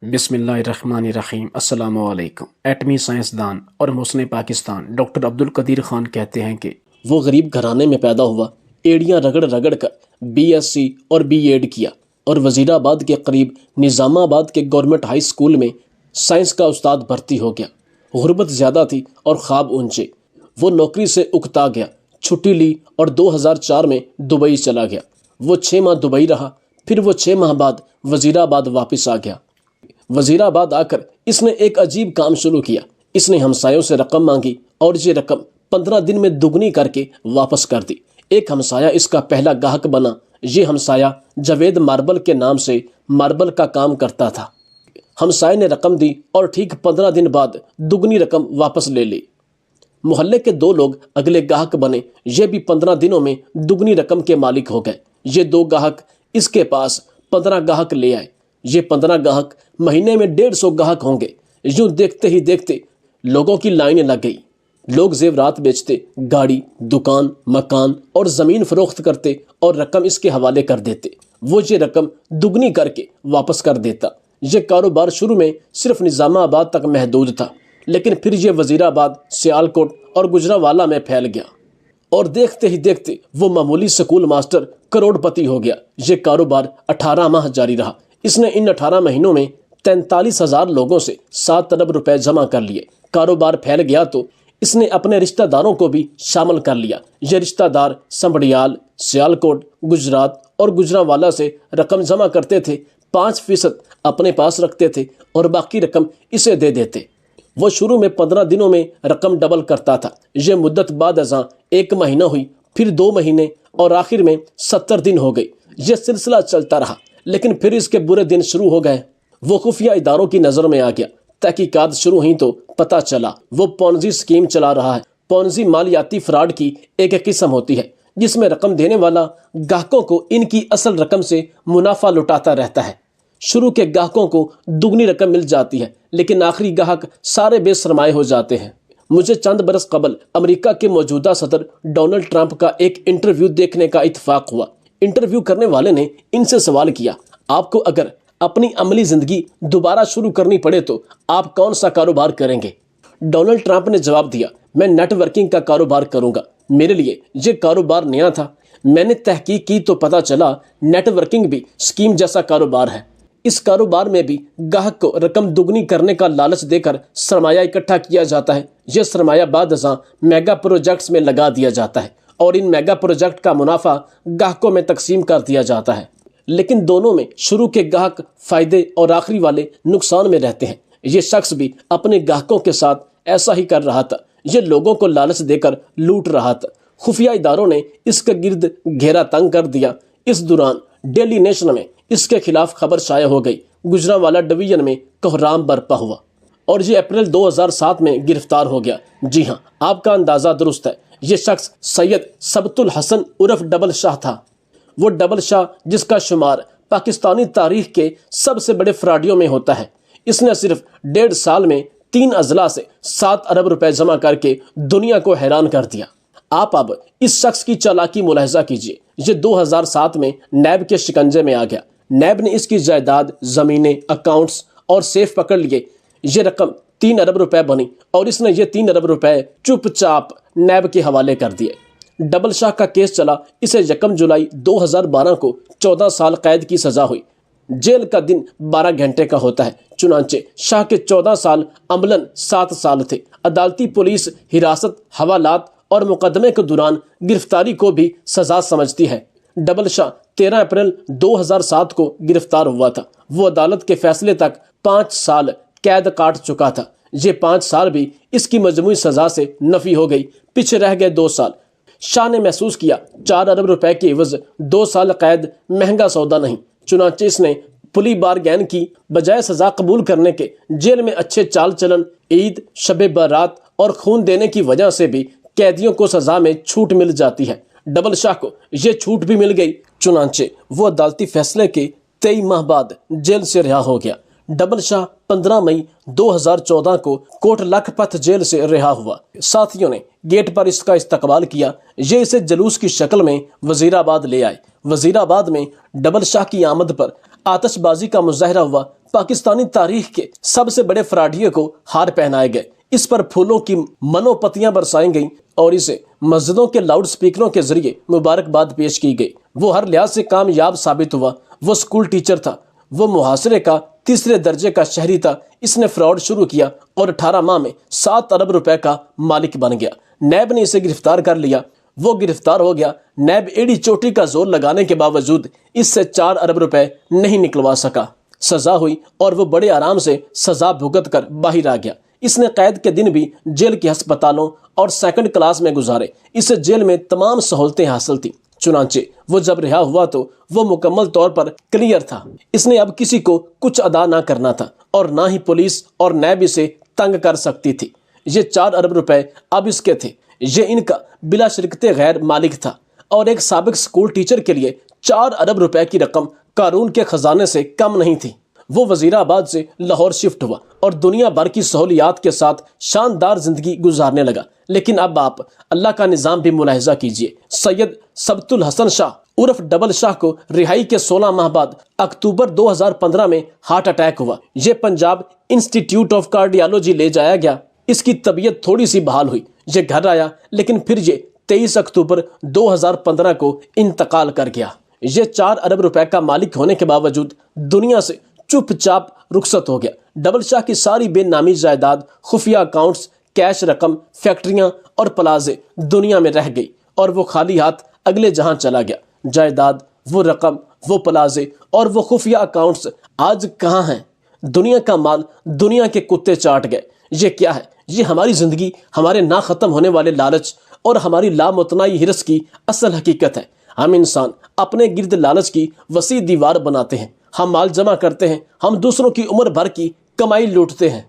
بسم اللہ الرحمن الرحیم۔ السلام علیکم۔ ایٹمی سائنسدان اور محسن پاکستان ڈاکٹر عبدالقدیر خان کہتے ہیں کہ وہ غریب گھرانے میں پیدا ہوا، ایڑیاں رگڑ رگڑ کر BSc اور B.Ed کیا اور وزیر آباد کے قریب نظام آباد کے گورنمنٹ ہائی اسکول میں سائنس کا استاد بھرتی ہو گیا۔ غربت زیادہ تھی اور خواب اونچے۔ وہ نوکری سے اکتا گیا، چھٹی لی اور 2004 میں دبئی چلا گیا۔ وہ 6 ماہ دبئی رہا، پھر وہ 6 ماہ بعد وزیر آباد واپس آ گیا۔ وزیر آباد آ کر اس نے ایک عجیب کام شروع کیا۔ اس نے ہمسایوں سے رقم مانگی اور یہ رقم 15 دن میں دگنی کر کے واپس کر دی۔ ایک ہمسایہ اس کا پہلا گاہک بنا۔ یہ ہمسایہ جاوید ماربل کے نام سے ماربل کا کام کرتا تھا۔ ہمسائے نے رقم دی اور ٹھیک 15 دن بعد دگنی رقم واپس لے لی۔ محلے کے 2 لوگ اگلے گاہک بنے۔ یہ بھی 15 دنوں میں دگنی رقم کے مالک ہو گئے۔ یہ 2 گاہک اس کے پاس 15 گاہک لے آئے۔ یہ 15 گاہک مہینے میں 150 گاہک ہوں گے۔ یوں دیکھتے ہی دیکھتے لوگوں کی لائنیں لگ گئی۔ لوگ زیورات بیچتے، گاڑی، دکان، مکان اور زمین فروخت کرتے اور رقم اس کے حوالے کر دیتے۔ وہ یہ رقم دگنی کر کے واپس کر دیتا۔ یہ کاروبار شروع میں صرف نظام آباد تک محدود تھا، لیکن پھر یہ وزیر آباد، سیالکوٹ اور گجرانوالہ میں پھیل گیا اور دیکھتے ہی دیکھتے وہ معمولی سکول ماسٹر کروڑ پتی ہو گیا۔ یہ کاروبار 18 ماہ جاری رہا۔ اس نے ان 18 مہینوں میں 43,000 لوگوں سے 7 ارب روپے جمع کر لیے۔ کاروبار پھیل گیا تو اس نے اپنے رشتہ داروں کو بھی شامل کر لیا۔ یہ رشتہ دار سنبڑیال، سیالکوٹ، گجرات اور گجرانوالہ سے رقم جمع کرتے تھے۔ 5% اپنے پاس رکھتے تھے اور باقی رقم اسے دے دیتے۔ وہ شروع میں 15 دنوں میں رقم ڈبل کرتا تھا۔ یہ مدت بعد ازاں 1 مہینہ ہوئی، پھر 2 مہینے اور آخر میں 70 دن ہو گئی۔ یہ سلسلہ چلتا رہا، لیکن پھر اس کے برے دن شروع ہو گئے۔ وہ خفیہ اداروں کی نظر میں آ گیا۔ تحقیقات شروع ہوئیں تو پتہ چلا وہ پونزی سکیم چلا رہا ہے۔ پونزی مالیاتی فراڈ کی ایک قسم ہوتی ہے جس میں رقم دینے والا گاہکوں کو ان کی اصل رقم سے منافع لٹاتا رہتا ہے۔ شروع کے گاہکوں کو دگنی رقم مل جاتی ہے، لیکن آخری گاہک سارے بے سرمایہ ہو جاتے ہیں۔ مجھے چند برس قبل امریکہ کے موجودہ صدر ڈونلڈ ٹرمپ کا ایک انٹرویو دیکھنے کا اتفاق ہوا۔ انٹرویو کرنے والے نے ان سے سوال کیا، آپ کو اگر اپنی عملی زندگی دوبارہ شروع کرنی پڑے تو آپ کون سا کاروبار کریں گے؟ ڈونلڈ ٹرمپ نے جواب دیا، میں نیٹ ورکنگ کا کاروبار کروں گا۔ میرے لیے یہ کاروبار نیا تھا۔ میں نے تحقیق کی تو پتہ چلا نیٹ ورکنگ بھی سکیم جیسا کاروبار ہے۔ اس کاروبار میں بھی گاہک کو رقم دگنی کرنے کا لالچ دے کر سرمایہ اکٹھا کیا جاتا ہے۔ یہ سرمایہ بعد ازاں میگا پروجیکٹس میں لگا دیا جاتا ہے اور ان میگا پروجیکٹ کا منافع گاہکوں میں تقسیم کر دیا جاتا ہے، لیکن دونوں میں شروع کے گاہک فائدے اور آخری والے نقصان میں رہتے ہیں۔ یہ شخص بھی اپنے گاہکوں کے ساتھ ایسا ہی کر رہا تھا۔ یہ لوگوں کو لالچ دے کر لوٹ رہا تھا۔ خفیہ اداروں نے اس کے گرد گھیرا تنگ کر دیا۔ اس دوران ڈیلی نیشن میں اس کے خلاف خبر شائع ہو گئی۔ گجرانوالہ ڈویژن میں کوحرام برپا ہوا اور یہ اپریل 2007 میں گرفتار ہو گیا۔ جی ہاں، آپ کا اندازہ درست ہے۔ یہ شخص سید سبت الحسن عرف ڈبل شاہ تھا۔ وہ ڈبل شاہ جس کا شمار پاکستانی تاریخ کے سب سے بڑے فراڈیوں میں ہوتا ہے۔ اس نے صرف 1.5 سال میں 3 اضلاع سے 7 ارب روپے جمع کر کے دنیا کو حیران کر دیا۔ آپ اب اس شخص کی چالاکی ملاحظہ کیجئے۔ یہ 2007 میں نیب کے شکنجے میں آ گیا۔ نیب نے اس کی جائیداد، زمینیں، اکاؤنٹس اور سیف پکڑ لیے۔ یہ رقم 3 ارب روپے بنی اور اس نے یہ 3 ارب روپے چپ چاپ نیب کے حوالے کر دیے۔ ڈبل شاہ کا کیس چلا۔ اسے 1 جولائی 2012 کو 14 سال قید کی سزا ہوئی۔ جیل کا دن 12 گھنٹے کا ہوتا ہے، چنانچہ شاہ کے 14 سال عملاً 7 سال تھے۔ عدالتی پولیس حراست، حوالات اور مقدمے کے دوران گرفتاری کو بھی سزا سمجھتی ہے۔ ڈبل شاہ 13 اپریل 2007 کو گرفتار ہوا تھا۔ وہ عدالت کے فیصلے تک 5 سال قید کاٹ چکا تھا۔ یہ 5 سال بھی اس کی مجموعی سزا سے نفی ہو گئی، پیچھے رہ گئے 2 سال۔ شاہ نے محسوس کیا 4 ارب روپے کی عوض 2 سال قید مہنگا سودا نہیں، چنانچہ اس نے پلی بارگین کی بجائے سزا قبول کرنے کے جیل میں اچھے چال چلن، عید، شب برات اور خون دینے کی وجہ سے بھی قیدیوں کو سزا میں چھوٹ مل جاتی ہے۔ ڈبل شاہ کو یہ چھوٹ بھی مل گئی، چنانچہ وہ عدالتی فیصلے کے 23 ماہ بعد جیل سے رہا ہو گیا۔ ڈبل شاہ 15 مئی 2014 کو کوٹ لکھپت جیل سے رہا ہوا۔ ساتھیوں نے گیٹ پر اس کا استقبال کیا۔ یہ اسے جلوس کی شکل میں وزیر آباد لے آئے۔ وزیر آباد میں ڈبل شاہ کی آمد پر آتش بازی کا مظاہرہ ہوا۔ پاکستانی تاریخ کے سب سے بڑے فراڈیے کو ہار پہنائے گئے، اس پر پھولوں کی منوپتیاں برسائی گئیں اور اسے مسجدوں کے لاؤڈ سپیکروں کے ذریعے مبارکباد پیش کی گئی۔ وہ ہر لحاظ سے کامیاب ثابت ہوا۔ وہ اسکول ٹیچر تھا، وہ محاصرے کا تیسرے درجے کا شہری تھا۔ اس نے فراڈ شروع کیا اور 18 ماہ میں 7 ارب روپے کا مالک بن گیا۔ نیب نے اسے گرفتار کر لیا، وہ گرفتار ہو گیا۔ نیب ایڑی چوٹی کا زور لگانے کے باوجود اس سے 4 ارب روپے نہیں نکلوا سکا۔ سزا ہوئی اور وہ بڑے آرام سے سزا بھگت کر باہر آ گیا۔ اس نے قید کے دن بھی جیل کے ہسپتالوں اور سیکنڈ کلاس میں گزارے۔ اسے جیل میں تمام سہولتیں حاصل تھیں۔ چنانچہ وہ جب رہا ہوا تو وہ مکمل طور پر کلیئر تھا۔ اس نے اب کسی کو کچھ ادا نہ کرنا تھا اور نہ ہی پولیس اور نیب اسے تنگ کر سکتی تھی۔ یہ 4 ارب روپے اب اس کے تھے۔ یہ ان کا بلا شرکت غیر مالک تھا اور ایک سابق اسکول ٹیچر کے لیے 4 ارب روپے کی رقم قارون کے خزانے سے کم نہیں تھی۔ وہ وزیر آباد سے لاہور شفٹ ہوا اور دنیا بھر کی سہولیات کے ساتھ شاندار زندگی گزارنے لگا۔ لیکن اب آپ اللہ کا نظام بھی ملاحظہ کیجئے۔ سید سبت الحسن شاہ عرف ڈبل شاہ کو رہائی کے 16 ماہ بعد اکتوبر 2015 میں ہارٹ اٹیک ہوا۔ یہ پنجاب انسٹیٹیوٹ آف کارڈیالوجی لے جایا گیا۔ اس کی طبیعت تھوڑی سی بحال ہوئی، یہ گھر آیا، لیکن پھر یہ 23 اکتوبر 2015 کو انتقال کر گیا۔ یہ 4 ارب روپے کا مالک ہونے کے باوجود دنیا سے چپ چاپ رخصت ہو گیا۔ ڈبل شاہ کی ساری بے نامی جائیداد، خفیہ اکاؤنٹس، کیش رقم، فیکٹریاں اور پلازے دنیا میں رہ گئی اور وہ خالی ہاتھ اگلے جہاں چلا گیا۔ جائیداد، وہ رقم، وہ پلازے اور وہ خفیہ اکاؤنٹس آج کہاں ہیں؟ دنیا کا مال دنیا کے کتے چاٹ گئے۔ یہ کیا ہے؟ یہ ہماری زندگی، ہمارے نہ ختم ہونے والے لالچ اور ہماری لامتناہی ہرس کی اصل حقیقت ہے۔ ہم انسان اپنے گرد لالچ کی وسیع دیوار بناتے ہیں۔ ہم مال جمع کرتے ہیں، ہم دوسروں کی عمر بھر کی کمائی لوٹتے ہیں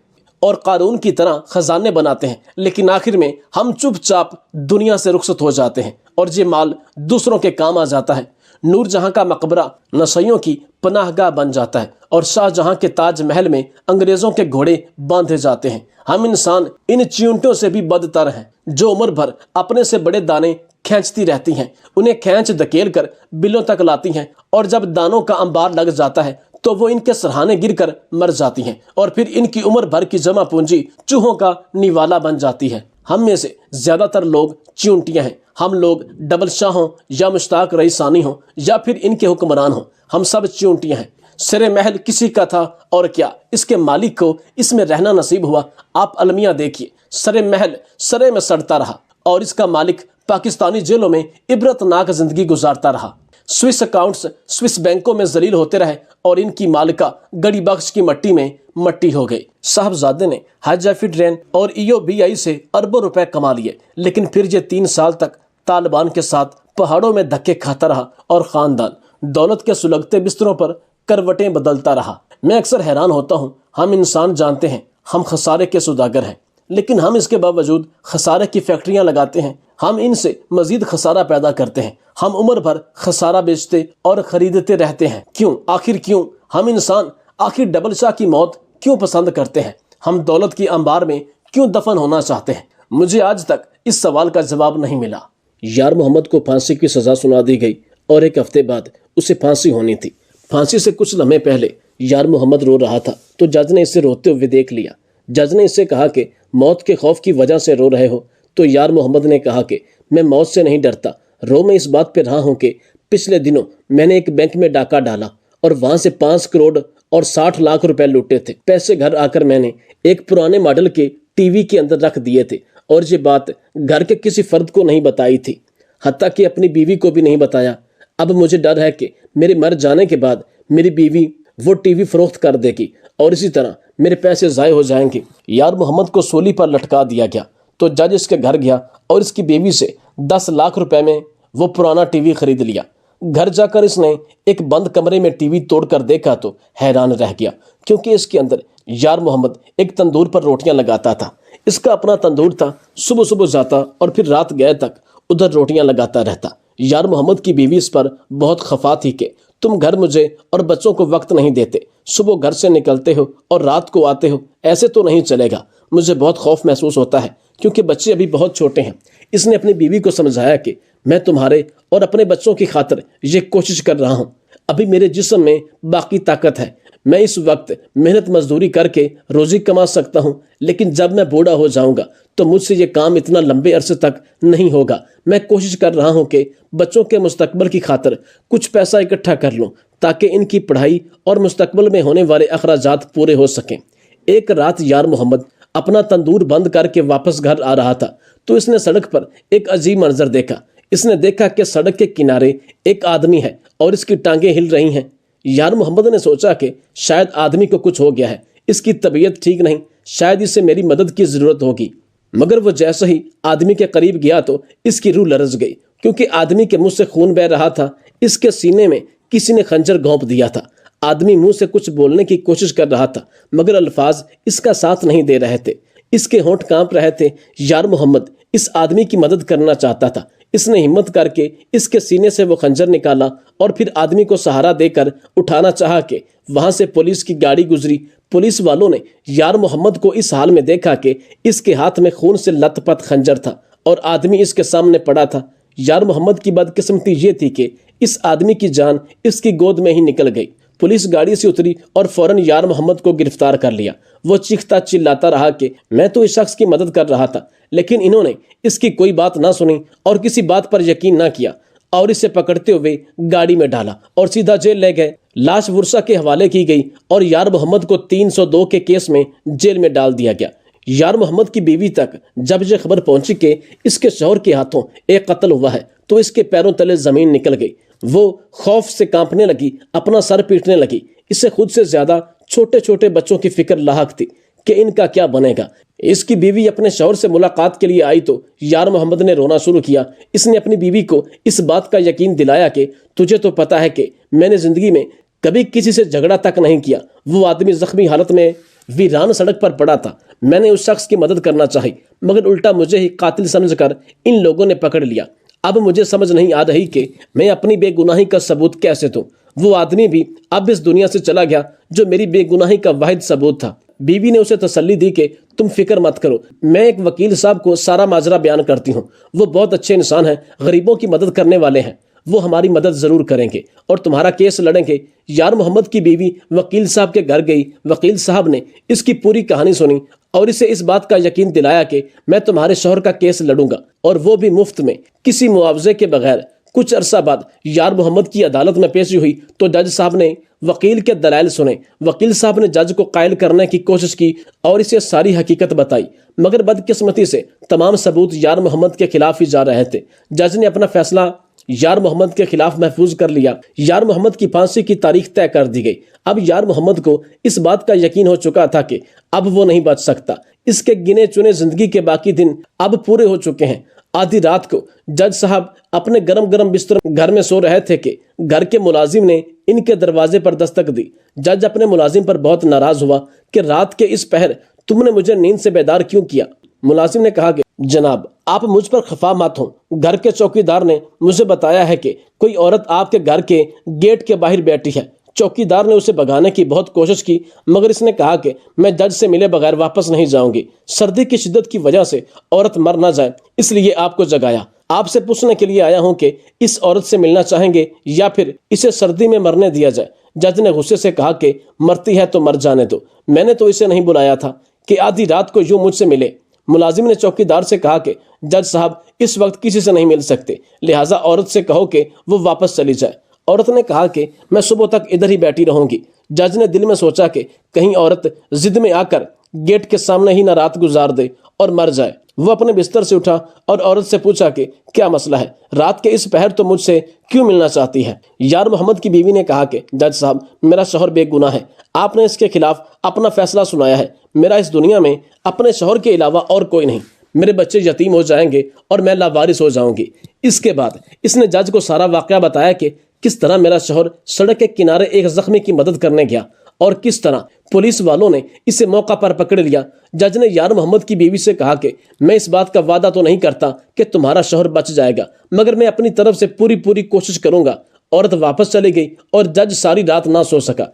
اور قارون کی طرح خزانے بناتے ہیں، لیکن آخر میں ہم چپ چاپ دنیا سے رخصت ہو جاتے ہیں اور یہ مال دوسروں کے کام آ جاتا ہے۔ نور جہاں کا مقبرہ نشیوں کی پناہ گاہ بن جاتا ہے اور شاہ جہاں کے تاج محل میں انگریزوں کے گھوڑے باندھے جاتے ہیں۔ ہم انسان ان چیونٹوں سے بھی بدتر ہیں جو عمر بھر اپنے سے بڑے دانے کھینچتی رہتی ہیں، انہیں کھینچ دھکیل کر بلوں تک لاتی ہیں اور جب دانوں کا انبار لگ جاتا ہے تو وہ ان کے سرہانے گر کر مر جاتی ہیں اور پھر ان کی عمر بھر کی جمع پونجی چوہوں کا نوالا بن جاتی ہے۔ ہم میں سے زیادہ تر لوگ چیونٹیاں ہیں۔ ہم لوگ ڈبل شاہ ہوں یا مشتاق رئیسانی ہوں یا پھر ان کے حکمران ہوں، ہم سب چیونٹیاں ہیں۔ سر محل کسی کا تھا اور کیا اس کے مالک کو اس میں رہنا نصیب ہوا؟ آپ المیہ دیکھیے، سر محل سرے میں سڑتا رہا اور اس کا مالک پاکستانی جیلوں میں عبرتناک زندگی گزارتا رہا۔ سوئس اکاؤنٹس سوئس بینکوں میں ذلیل ہوتے رہے اور ان کی مالکہ گڑی بخش کی مٹی میں مٹی ہو گئی۔ صاحبزادے نے حج ٹرین اور EOBI سے اربوں روپے کما لیے، لیکن پھر یہ 3 سال تک طالبان کے ساتھ پہاڑوں میں دھکے کھاتا رہا اور خاندان دولت کے سلگتے بستروں پر کروٹیں بدلتا رہا۔ میں اکثر حیران ہوتا ہوں، ہم انسان جانتے ہیں ہم خسارے کے سوداگر ہیں، لیکن ہم اس کے باوجود خسارے کی فیکٹریاں لگاتے ہیں۔ ہم ان سے مزید خسارہ پیدا کرتے ہیں۔ ہم عمر بھر خسارہ بیچتے اور خریدتے رہتے ہیں۔ کیوں؟ آخر کیوں؟ ہم انسان آخر ڈبل شاہ کی موت کیوں پسند کرتے ہیں؟ ہم دولت کی انبار میں کیوں دفن ہونا چاہتے ہیں؟ مجھے آج تک اس سوال کا جواب نہیں ملا۔ یار محمد کو پھانسی کی سزا سنا دی گئی اور 1 ہفتے بعد اسے پھانسی ہونی تھی۔ پھانسی سے کچھ لمحے پہلے یار محمد رو رہا تھا تو جج نے اسے روتے ہوئے دیکھ لیا۔ جج نے اس سے کہا کہ موت کے خوف کی وجہ سے رو رہے ہو؟ تو یار محمد نے کہا کہ میں موت سے نہیں ڈرتا، رو میں اس بات پہ رہا ہوں کہ پچھلے دنوں میں نے ایک بینک میں ڈاکہ ڈالا اور وہاں سے 5 کروڑ اور 60 لاکھ روپے لوٹے تھے۔ پیسے گھر آ کر میں نے ایک پرانے ماڈل کے ٹی وی کے اندر رکھ دیے تھے اور یہ بات گھر کے کسی فرد کو نہیں بتائی تھی، حتیٰ کہ اپنی بیوی کو بھی نہیں بتایا۔ اب مجھے ڈر ہے کہ میرے مر جانے کے بعد میری بیوی وہ ٹی وی فروخت کر دے گی اور اسی طرح میرے پیسے ضائع ہو جائیں گے۔ یار محمد کو سولی پر لٹکا دیا گیا تو جج اس کے گھر گیا اور اس کی بیوی سے 10 لاکھ روپے میں وہ پرانا ٹی وی خرید لیا۔ گھر جا کر اس نے ایک بند کمرے میں ٹی وی توڑ کر دیکھا تو حیران رہ گیا، کیونکہ اس کے اندر یار محمد ایک تندور پر روٹیاں لگاتا تھا۔ اس کا اپنا تندور تھا، صبح صبح جاتا اور پھر رات گئے تک ادھر روٹیاں لگاتا رہتا۔ یار محمد کی بیوی اس پر بہت خفا تھی کہ تم گھر مجھے اور بچوں کو وقت نہیں دیتے، صبح گھر سے نکلتے ہو اور رات کو آتے ہو، ایسے تو نہیں چلے گا۔ مجھے بہت خوف محسوس ہوتا ہے کیونکہ بچے ابھی بہت چھوٹے ہیں۔ اس نے اپنی بیوی کو سمجھایا کہ میں تمہارے اور اپنے بچوں کی خاطر یہ کوشش کر رہا ہوں، ابھی میرے جسم میں باقی طاقت ہے، میں اس وقت محنت مزدوری کر کے روزی کما سکتا ہوں، لیکن جب میں بوڑھا ہو جاؤں گا تو مجھ سے یہ کام اتنا لمبے عرصے تک نہیں ہوگا۔ میں کوشش کر رہا ہوں کہ بچوں کے مستقبل کی خاطر کچھ پیسہ اکٹھا کر لوں تاکہ ان کی پڑھائی اور مستقبل میں ہونے والے اخراجات پورے ہو سکیں۔ ایک رات یار محمد اپنا تندور بند کر کے واپس گھر آ رہا تھا تو اس نے سڑک پر ایک عجیب منظر دیکھا۔ اس نے دیکھا کہ سڑک کے کنارے ایک آدمی ہے اور اس کی ٹانگیں ہل رہی ہیں۔ یار محمد نے سوچا کہ شاید آدمی کو کچھ ہو گیا ہے، اس کی طبیعت ٹھیک نہیں، شاید اسے میری مدد کی ضرورت ہوگی۔ مگر وہ جیسے ہی آدمی کے قریب گیا تو اس کی روح لرز گئی، کیونکہ آدمی کے منہ سے خون بہہ رہا تھا۔ اس کے سینے میں کسی نے خنجر گھونپ دیا تھا۔ آدمی منہ سے کچھ بولنے کی کوشش کر رہا تھا مگر الفاظ اس کا ساتھ نہیں دے رہے تھے، اس کے ہونٹ کانپ رہے تھے۔ یار محمد اس آدمی کی مدد کرنا چاہتا تھا۔ اس نے ہمت کر کے اس کے سینے سے وہ خنجر نکالا اور پھر آدمی کو سہارا دے کر اٹھانا چاہا کہ وہاں سے پولیس کی گاڑی گزری۔ پولیس والوں نے یار محمد کو اس حال میں دیکھا کہ اس کے ہاتھ میں خون سے لت پت خنجر تھا اور آدمی اس کے سامنے پڑا تھا۔ یار محمد کی بدقسمتی یہ تھی کہ اس آدمی کی جان اس کی گود میں ہی نکل گئی۔ پولیس گاڑی سے اتری اور فوراً یار محمد کو گرفتار کر لیا۔ وہ چیختا چلاتا رہا کہ میں تو اس شخص کی مدد کر رہا تھا، لیکن انہوں نے اس کی کوئی بات نہ سنی اور کسی بات پر یقین نہ کیا اور اسے پکڑتے ہوئے گاڑی میں ڈالا اور سیدھا جیل لے گئے۔ لاش ورثہ کے حوالے کی گئی اور یار محمد کو 302 کے کیس میں جیل میں ڈال دیا گیا۔ یار محمد کی بیوی تک جب یہ خبر پہنچی کہ اس کے شوہر کے ہاتھوں ایک قتل ہوا ہے تو اس کے پیروں تلے زمین نکل گئی۔ وہ خوف سے کانپنے لگی، اپنا سر پیٹنے لگی۔ اسے خود سے زیادہ چھوٹے چھوٹے بچوں کی فکر لاحق تھی کہ ان کا کیا بنے گا۔ اس کی بیوی اپنے شوہر سے ملاقات کے لیے آئی تو یار محمد نے رونا شروع کیا۔ اس نے اپنی بیوی کو اس بات کا یقین دلایا کہ تجھے تو پتہ ہے کہ میں نے زندگی میں کبھی کسی سے جھگڑا تک نہیں کیا۔ وہ آدمی زخمی حالت میں ویران سڑک پر پڑا تھا، میں نے اس شخص کی مدد کرنا چاہی مگر الٹا مجھے ہی قاتل سمجھ کر ان لوگوں نے پکڑ لیا۔ اب مجھے سمجھ نہیں آ رہی کہ میں اپنی بے گناہی کا ثبوت کیسے دوں۔ وہ آدمی بھی اب اس دنیا سے چلا گیا جو میری بے گناہی کا واحد ثبوت تھا۔ بیوی نے اسے تسلی دی کہ تم فکر مت کرو، میں ایک وکیل صاحب کو سارا ماجرا بیان کرتی ہوں، وہ بہت اچھے انسان ہیں، غریبوں کی مدد کرنے والے ہیں، وہ ہماری مدد ضرور کریں گے اور تمہارا کیس لڑیں گے۔ یار محمد کی بیوی وکیل صاحب کے گھر گئی۔ وکیل صاحب نے اس کی پوری کہانی سنی اور اسے اس بات کا یقین دلایا کہ میں تمہارے شوہر کا کیس لڑوں گا اور وہ بھی مفت میں، کسی معاوضے کے بغیر۔ کچھ عرصہ بعد یار محمد کی عدالت میں پیشی ہوئی تو جج صاحب نے وکیل کے دلائل سنے۔ وکیل صاحب نے جج کو قائل کرنے کی کوشش کی اور اسے ساری حقیقت بتائی مگر بدقسمتی سے تمام ثبوت یار محمد کے خلاف ہی جا رہے تھے۔ جج نے اپنا فیصلہ یار محمد کے خلاف محفوظ کر لیا۔ یار محمد کی پھانسی کی تاریخ طے کر دی گئی۔ اب یار محمد کو اس بات کا یقین ہو چکا تھا کہ اب وہ نہیں بچ سکتا۔ اس کے گنے چنے زندگی کے باقی دن اب پورے ہو چکے ہیں۔ آدھی رات کو جج صاحب اپنے گرم گرم بستر گھر میں سو رہے تھے کہ گھر کے ملازم نے ان کے دروازے پر دستک دی۔ جج اپنے ملازم پر بہت ناراض ہوا کہ رات کے اس پہر تم نے مجھے نیند سے بیدار کیوں کیا؟ ملازم نے کہا کہ جناب آپ مجھ پر خفا مت ہوں، گھر کے چوکیدار نے مجھے بتایا ہے کہ کوئی عورت آپ کے گھر کے گیٹ کے باہر بیٹھی ہے۔ چوکیدار نے اسے بھگانے کی بہت کوشش کی مگر اس نے کہا کہ میں جج سے ملے بغیر واپس نہیں جاؤں گی۔ سردی کی شدت کی وجہ سے عورت مر نہ جائے اس لیے آپ کو جگایا۔ آپ سے پوچھنے کے لیے آیا ہوں کہ اس عورت سے ملنا چاہیں گے یا پھر اسے سردی میں مرنے دیا جائے۔ جج نے غصے سے کہا کہ مرتی ہے تو مر جانے دو، میں نے تو اسے نہیں بلایا تھا کہ آدھی رات کو یوں مجھ سے ملے۔ ملازم نے چوکیدار سے کہا کہ جج صاحب اس وقت کسی سے نہیں مل سکتے، لہٰذا عورت سے کہو کہ وہ واپس چلی جائے۔ عورت نے کہا کہ میں صبح تک ادھر ہی بیٹھی رہوں گی۔ جج نے دل میں سوچا کہ کہیں عورت ضد میں آ کر گیٹ کے سامنے ہی نہ رات گزار دے اور مر جائے۔ وہ اپنے بستر سے اٹھا اور عورت سے پوچھا کہ کیا مسئلہ ہے، رات کے اس پہر تو مجھ سے کیوں ملنا چاہتی ہے؟ یار محمد کی بیوی نے کہا کہ جج صاحب میرا شوہر بے گناہ ہے، آپ نے اس کے خلاف اپنا فیصلہ سنایا ہے، میرا اس دنیا میں اپنے شوہر کے علاوہ اور کوئی نہیں، میرے بچے یتیم ہو جائیں گے اور میں لاوارث ہو جاؤں گی۔ اس کے بعد اس نے جج کو سارا واقعہ بتایا کہ کس طرح میرا شوہر سڑک کے کنارے ایک زخمی کی مدد کرنے گیا اور کس طرح پولیس والوں نے اسے موقع پر پکڑ لیا۔ جج نے یار محمد کی بیوی سے کہا کہ میں اس بات کا وعدہ تو نہیں کرتا کہ تمہارا شوہر بچ جائے گا مگر میں اپنی طرف سے پوری کوشش کروں گا۔ عورت واپس چلی گئی اور جج ساری رات نہ سو سکا۔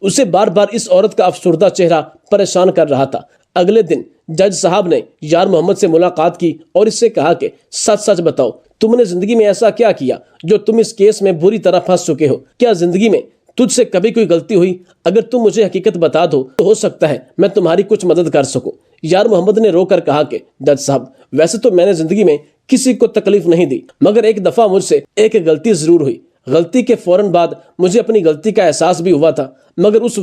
اسے بار بار اس عورت کا افسردہ چہرہ پریشان کر رہا تھا۔ اگلے دن جج صاحب نے یار محمد سے ملاقات کی اور اس سے کہا کہ سچ سچ بتاؤ، تم نے زندگی میں ایسا کیا کیا جو تم اس کیس میں بری طرح پھنس چکے ہو؟ کیا زندگی میں تجھ سے کبھی کوئی غلطی ہوئی اگر تم مجھے حقیقت بتا دو تو ہو سکتا ہے میں تمہاری کچھ مدد کر سکوں۔ یار محمد نے رو کر کہا کہ جج صاحب ویسے تو میں نے زندگی میں کسی کو تکلیف نہیں دی، مگر ایک دفعہ مجھ سے ایک غلطی ضرور ہوئی۔ غلطی کے فوراً بعد مجھے اپنی غلطی کا احساس بھی ہوا تھا، مگر اس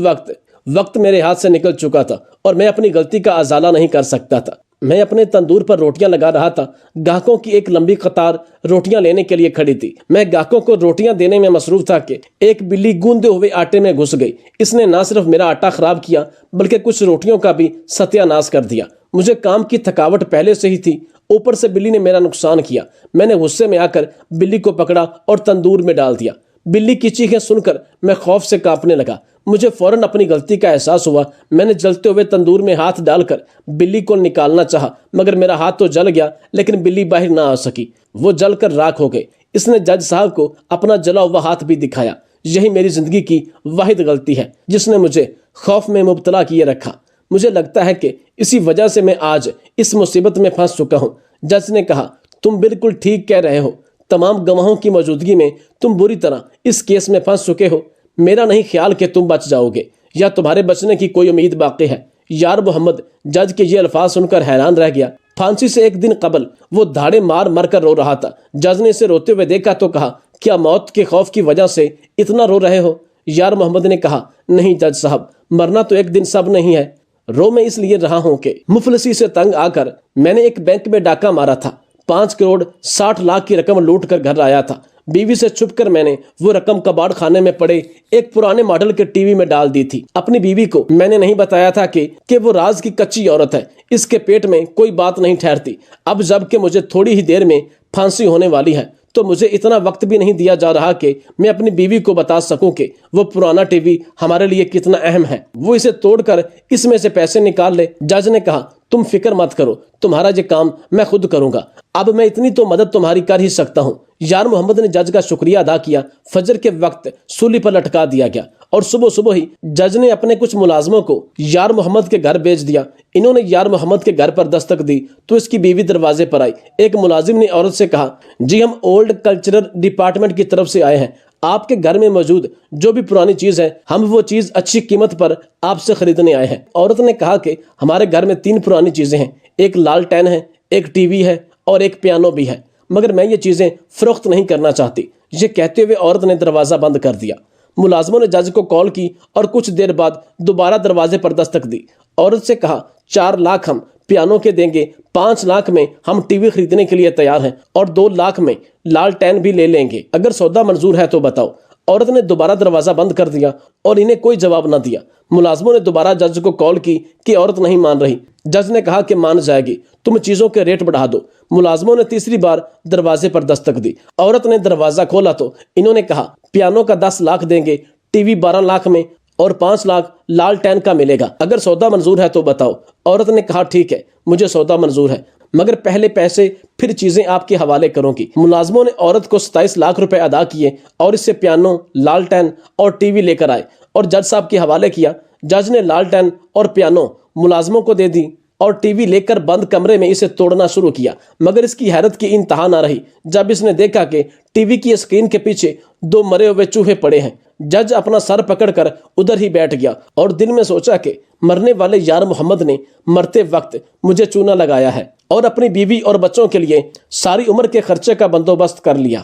وقت میرے ہاتھ سے نکل چکا تھا اور میں اپنی غلطی کا ازالہ نہیں کر سکتا تھا۔ میں اپنے تندور پر روٹیاں لگا رہا تھا، گاہکوں کی ایک لمبی قطار روٹیاں لینے کے لیے کھڑی تھی۔ میں گاہکوں کو روٹیاں دینے میں مصروف تھا کہ ایک بلی گوندے ہوئے آٹے میں گھس گئی۔ اس نے نہ صرف میرا آٹا خراب کیا بلکہ کچھ روٹیوں کا بھی ستیہ ناش کر دیا۔ مجھے کام کی تھکاوٹ پہلے سے ہی تھی، اوپر سے بلی نے میرا نقصان کیا۔ میں نے غصے میں آ کر بلی کو پکڑا اور تندور میں ڈال دیا۔ بلی کی چیخیں سن کر میں خوف سے کانپنے لگا۔ مجھے فوراً اپنی غلطی کا احساس ہوا۔ میں نے جلتے ہوئے تندور میں ہاتھ ڈال کر بلی کو نکالنا چاہا، مگر میرا ہاتھ تو جل گیا لیکن بلی باہر نہ آ سکی، وہ جل کر راکھ ہو گئے۔ اس نے جج صاحب کو اپنا جلا ہوا ہاتھ بھی دکھایا۔ یہی میری زندگی کی واحد غلطی ہے جس نے مجھے خوف میں مبتلا کیے رکھا۔ مجھے لگتا ہے کہ اسی وجہ سے میں آج اس مصیبت میں پھنس چکا ہوں۔ جج نے کہا تم بالکل ٹھیک کہہ رہے ہو، تمام گواہوں کی موجودگی میں تم بری طرح اس کیس میں پھنس چکے ہو۔ میرا نہیں خیال کہ تم بچ جاؤ گے یا تمہارے بچنے کی کوئی امید باقی ہے۔ یار محمد جج کے یہ الفاظ سن کر حیران رہ گیا۔ پھانسی سے ایک دن قبل وہ دھاڑے مار مر کر رو رہا تھا۔ جج نے اسے روتے ہوئے دیکھا تو کہا کیا موت کے خوف کی وجہ سے اتنا رو رہے ہو؟ یار محمد نے کہا نہیں جج صاحب، مرنا تو ایک دن سب نہیں ہے، رو میں اس لیے رہا ہوں کہ مفلسی سے تنگ آ کر میں نے ایک بینک میں ڈاکہ مارا تھا، 5 کروڑ 60 لاکھ کی رقم لوٹ کر گھر آیا تھا۔ بیوی سے چھپ کر میں نے وہ رقم کباڑ خانے میں پڑے ایک پرانے ماڈل کے ٹی وی میں ڈال دی تھی۔ اپنی بیوی کو میں نے نہیں بتایا تھا کہ وہ راز کی کچی عورت ہے، اس کے پیٹ میں کوئی بات نہیں ٹھہرتی۔ اب جب کہ مجھے تھوڑی ہی دیر میں پھانسی ہونے والی ہے تو مجھے اتنا وقت بھی نہیں دیا جا رہا کہ میں اپنی بیوی کو بتا سکوں کہ وہ پرانا ٹی وی ہمارے لیے کتنا اہم ہے، وہ اسے توڑ کر اس میں سے پیسے نکال لے۔ جج نے کہا تم فکر مت کرو، تمہارا یہ کام میں خود کروں گا، اب میں اتنی تو مدد تمہاری کر ہی سکتا ہوں۔ یار محمد نے جج کا شکریہ ادا کیا۔ فجر کے وقت سولی پر لٹکا دیا گیا اور صبح ہی جج نے اپنے کچھ ملازموں کو یار محمد کے گھر بھیج دیا۔ انہوں نے یار محمد کے گھر پر دستک دی تو اس کی بیوی دروازے پر آئی۔ ایک ملازم نے عورت سے کہا جی ہم اولڈ کلچرل ڈپارٹمنٹ کی طرف سے آئے ہیں، آپ کے گھر میں موجود جو بھی پرانی چیز ہے ہم وہ چیز اچھی قیمت پر آپ سے خریدنے آئے ہیں۔ عورت نے کہا کہ ہمارے گھر میں 3 پرانی چیزیں ہیں، ایک لالٹین ہے، ایک ٹی وی ہے اور ایک پیانو بھی ہے، مگر میں یہ چیزیں فروخت نہیں کرنا چاہتی۔ یہ کہتے ہوئے عورت نے دروازہ بند کر دیا۔ ملازموں نے جج کو کال کی اور کچھ دیر بعد دوبارہ دروازے پر دستک دی۔ عورت سے کہا 4 لاکھ ہم پیانو کے دیں گے، 5 لاکھ میں ہم ٹی وی خریدنے کے لیے تیار ہیں اور 2 لاکھ میں لالٹین بھی لے لیں گے، اگر سودا منظور ہے تو بتاؤ۔ عورت نے دوبارہ دروازہ بند کر دیا اور انہیں کوئی جواب نہ دیا۔ ملازموں نے دوبارہ جج کو کال کی کہ عورت نہیں مان رہی۔ جج نے کہا کہ مان جائے گی، تم چیزوں کے ریٹ بڑھا دو۔ ملازموں نے تیسری بار دروازے پر دستک دی۔ عورت نے دروازہ کھولا تو انہوں نے کہا پیانو کا 10 لاکھ دیں گے، ٹی وی 12 لاکھ میں اور 5 لاکھ لالٹین کا ملے گا، اگر سودا منظور ہے تو بتاؤ۔ عورت نے کہا ٹھیک ہے، مجھے سودا منظور ہے، مگر پہلے پیسے پھر چیزیں آپ کے حوالے کروں گی۔ ملازموں نے عورت کو 27 لاکھ روپے ادا کیے اور اس سے پیانو، لالٹین اور ٹی وی لے کر آئے اور جج صاحب کے حوالے کیا۔ جج نے لالٹین اور پیانو ملازموں کو دے دی اور ٹی وی لے کر بند کمرے میں اسے توڑنا شروع کیا، مگر اس کی حیرت کی انتہا نہ رہی جب اس نے دیکھا کہ ٹی وی کی اسکرین کے پیچھے 2 مرے ہوئے چوہے پڑے ہیں۔ جج اپنا سر پکڑ کر ادھر ہی بیٹھ گیا اور دل میں سوچا کہ مرنے والے یار محمد نے مرتے وقت مجھے چونا لگایا ہے اور اپنی بیوی اور بچوں کے لیے ساری عمر کے خرچے کا بندوبست کر لیا۔